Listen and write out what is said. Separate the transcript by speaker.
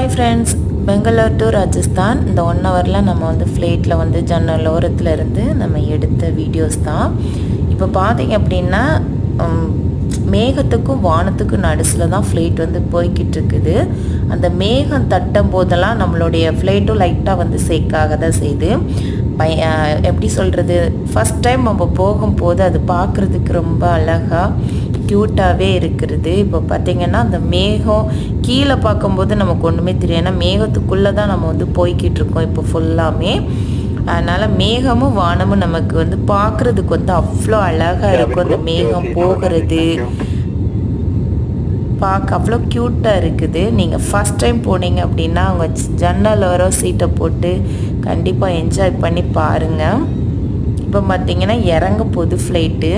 Speaker 1: Hi friends, Bangalore to Rajasthan இந்த 1 ஹவரில் நம்ம வந்து ஃப்ளைட்டில் வந்து ஜன்னல் ஓரத்தில் இருந்து நம்ம எடுத்த வீடியோஸ் தான். இப்போ பார்த்தீங்க அப்படின்னா மேகத்துக்கும் வானத்துக்கும் நடுசில் தான் ஃப்ளைட் வந்து போய்கிட்டு இருக்குது. அந்த மேகம் தட்டும் போதெல்லாம் நம்மளுடைய ஃப்ளைட்டும் லைட்டாக வந்து சேக்காக தான் செய்யுது. எப்படி சொல்கிறது, ஃபஸ்ட் டைம் நம்ம போகும்போது அது பார்க்குறதுக்கு ரொம்ப அழகாக க்யூட்டாகவே இருக்கிறது. இப்போ பார்த்திங்கன்னா அந்த மேகம் கீழே பார்க்கும்போது நமக்கு ஒன்றுமே தெரியும், ஏன்னா மேகத்துக்குள்ளே தான் நம்ம வந்து போய்கிட்டு இருக்கோம் இப்போ ஃபுல்லாமே. அதனால் மேகமும் வானமும் நமக்கு வந்து பார்க்குறதுக்கு வந்து அவ்வளோ அழகாக இருக்கும். அந்த மேகம் போகிறது பார்க்க அவ்வளோ க்யூட்டாக இருக்குது. நீங்கள் ஃபஸ்ட் டைம் போனீங்க அப்படின்னா அவங்க ஜன்னல் வர சீட்டை போட்டு கண்டிப்பாக என்ஜாய் பண்ணி பாருங்கள். இப்போ பார்த்திங்கன்னா இறங்க போகுது ஃப்ளைட்டு.